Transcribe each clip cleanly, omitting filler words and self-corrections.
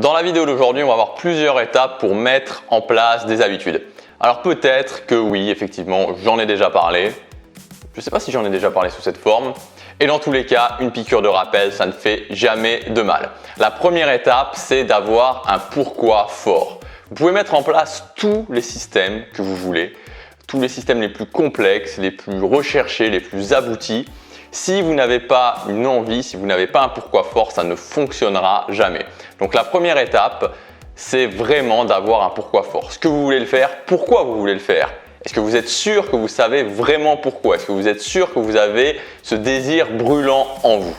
Dans la vidéo d'aujourd'hui, on va voir plusieurs étapes pour mettre en place des habitudes. Alors peut-être que oui, effectivement, j'en ai déjà parlé. Je ne sais pas si j'en ai déjà parlé sous cette forme. Et dans tous les cas, une piqûre de rappel, ça ne fait jamais de mal. La première étape, c'est d'avoir un pourquoi fort. Vous pouvez mettre en place tous les systèmes que vous voulez, tous les systèmes les plus complexes, les plus recherchés, les plus aboutis. Si vous n'avez pas une envie, si vous n'avez pas un pourquoi fort, ça ne fonctionnera jamais. Donc la première étape, c'est vraiment d'avoir un pourquoi fort. Ce que vous voulez le faire, pourquoi vous voulez le faire? Est-ce que vous êtes sûr que vous savez vraiment pourquoi? Est-ce que vous êtes sûr que vous avez ce désir brûlant en vous?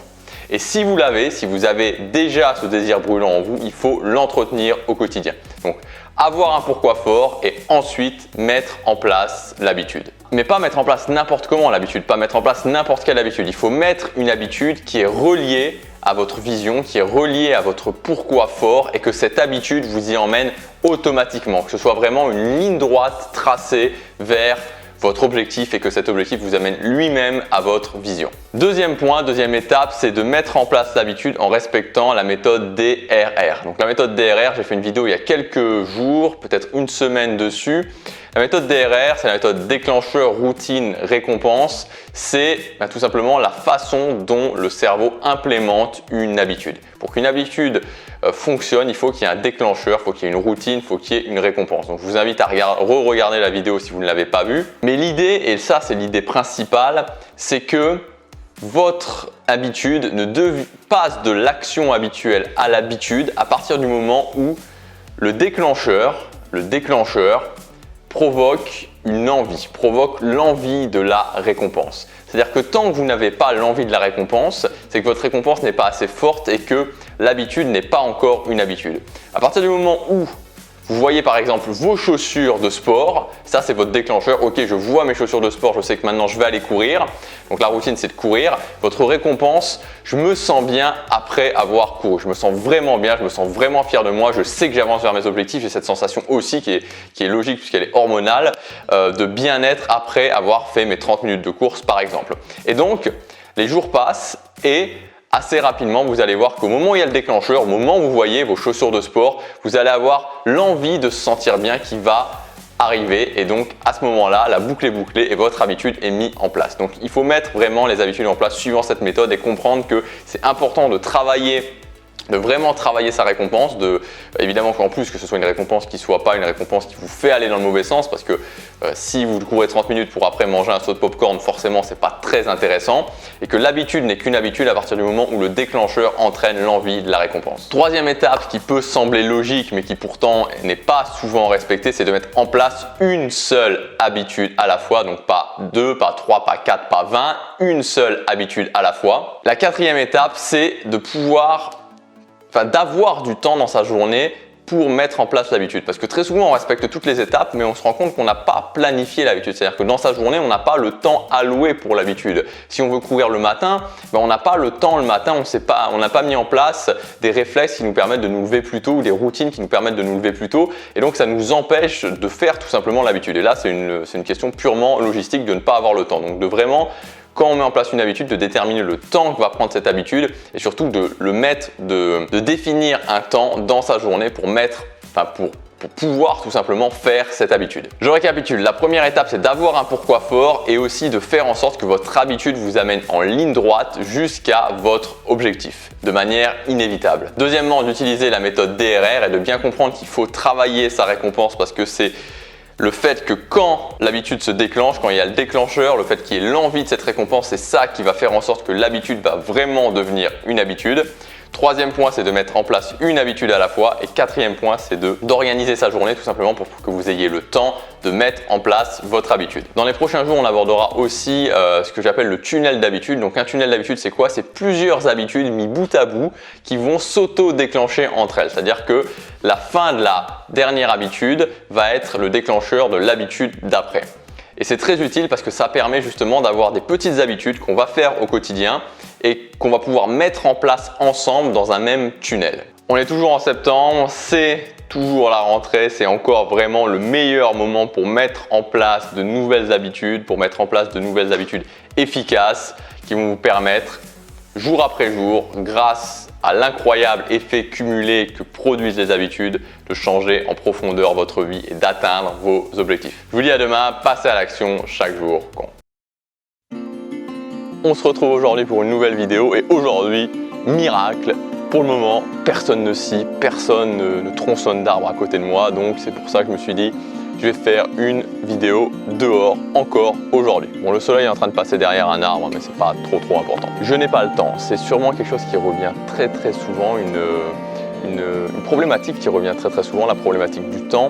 Et si vous l'avez, si vous avez déjà ce désir brûlant en vous, il faut l'entretenir au quotidien. Donc, avoir un pourquoi fort et ensuite mettre en place l'habitude. Mais pas mettre en place n'importe comment l'habitude, pas mettre en place n'importe quelle habitude. Il faut mettre une habitude qui est reliée à votre vision, qui est reliée à votre pourquoi fort et que cette habitude vous y emmène automatiquement. Que ce soit vraiment une ligne droite tracée vers votre objectif et que cet objectif vous amène lui-même à votre vision. Deuxième point, deuxième étape, c'est de mettre en place l'habitude en respectant la méthode DRR. Donc la méthode DRR, j'ai fait une vidéo il y a quelques jours, peut-être une semaine dessus. La méthode DRR, c'est la méthode déclencheur, routine, récompense. C'est tout simplement la façon dont le cerveau implémente une habitude. Pour qu'une habitude fonctionne, il faut qu'il y ait un déclencheur, il faut qu'il y ait une routine, il faut qu'il y ait une récompense. Donc je vous invite à re-regarder la vidéo si vous ne l'avez pas vue. Mais l'idée, et ça c'est l'idée principale, c'est que votre habitude ne passe de l'action habituelle à l'habitude à partir du moment où le déclencheur provoque une envie, provoque l'envie de la récompense. C'est-à-dire que tant que vous n'avez pas l'envie de la récompense, c'est que votre récompense n'est pas assez forte et que l'habitude n'est pas encore une habitude. À partir du moment où vous voyez par exemple vos chaussures de sport, ça c'est votre déclencheur. Ok, je vois mes chaussures de sport, je sais que maintenant je vais aller courir. Donc la routine c'est de courir. Votre récompense, je me sens bien après avoir couru. Je me sens vraiment bien, je me sens vraiment fier de moi. Je sais que j'avance vers mes objectifs. J'ai cette sensation aussi qui est logique puisqu'elle est hormonale de bien-être après avoir fait mes 30 minutes de course par exemple. Et donc les jours passent et assez rapidement, vous allez voir qu'au moment où il y a le déclencheur, au moment où vous voyez vos chaussures de sport, vous allez avoir l'envie de se sentir bien qui va arriver et donc à ce moment-là, la boucle est bouclée et votre habitude est mise en place. Donc il faut mettre vraiment les habitudes en place suivant cette méthode et comprendre que c'est important de vraiment travailler sa récompense, évidemment qu'en plus que ce soit une récompense qui ne soit pas une récompense qui vous fait aller dans le mauvais sens parce que si vous courez 30 minutes pour après manger un saut de popcorn, forcément c'est pas très intéressant et que l'habitude n'est qu'une habitude à partir du moment où le déclencheur entraîne l'envie de la récompense. Troisième étape qui peut sembler logique mais qui pourtant n'est pas souvent respectée, c'est de mettre en place une seule habitude à la fois, donc pas 2, pas 3, pas 4, pas 20, une seule habitude à la fois. La quatrième étape, c'est de d'avoir du temps dans sa journée pour mettre en place l'habitude. Parce que très souvent, on respecte toutes les étapes, mais on se rend compte qu'on n'a pas planifié l'habitude. C'est-à-dire que dans sa journée, on n'a pas le temps alloué pour l'habitude. Si on veut courir le matin, on n'a pas le temps le matin, on n'a pas mis en place des réflexes qui nous permettent de nous lever plus tôt ou des routines qui nous permettent de nous lever plus tôt. Et donc, ça nous empêche de faire tout simplement l'habitude. Et là, c'est une question purement logistique de ne pas avoir le temps. Donc, de vraiment quand on met en place une habitude, de déterminer le temps que va prendre cette habitude et surtout de définir un temps dans sa journée pour pouvoir tout simplement faire cette habitude. Je récapitule, la première étape c'est d'avoir un pourquoi fort et aussi de faire en sorte que votre habitude vous amène en ligne droite jusqu'à votre objectif de manière inévitable. Deuxièmement, d'utiliser la méthode DRR et de bien comprendre qu'il faut travailler sa récompense parce que c'est le fait que quand l'habitude se déclenche, quand il y a le déclencheur, le fait qu'il y ait l'envie de cette récompense, c'est ça qui va faire en sorte que l'habitude va vraiment devenir une habitude. Troisième point, c'est de mettre en place une habitude à la fois. Et quatrième point, c'est d'organiser sa journée tout simplement pour que vous ayez le temps de mettre en place votre habitude. Dans les prochains jours, on abordera aussi ce que j'appelle le tunnel d'habitude. Donc un tunnel d'habitude, c'est quoi? C'est plusieurs habitudes mis bout à bout qui vont s'auto-déclencher entre elles. C'est-à-dire que la fin de la dernière habitude va être le déclencheur de l'habitude d'après. Et c'est très utile parce que ça permet justement d'avoir des petites habitudes qu'on va faire au quotidien et qu'on va pouvoir mettre en place ensemble dans un même tunnel. On est toujours en septembre, c'est toujours la rentrée, c'est encore vraiment le meilleur moment pour mettre en place de nouvelles habitudes, efficaces qui vont vous permettre jour après jour, grâce à l'incroyable effet cumulé que produisent les habitudes de changer en profondeur votre vie et d'atteindre vos objectifs. Je vous dis à demain, passez à l'action, chaque jour compte. On se retrouve aujourd'hui pour une nouvelle vidéo et aujourd'hui, miracle, pour le moment, personne ne scie, personne ne tronçonne d'arbres à côté de moi, donc c'est pour ça que je me suis dit je vais faire une vidéo dehors encore aujourd'hui. Bon, le soleil est en train de passer derrière un arbre, mais c'est pas trop important. Je n'ai pas le temps, c'est sûrement quelque chose qui revient très souvent, une problématique qui revient très souvent, la problématique du temps.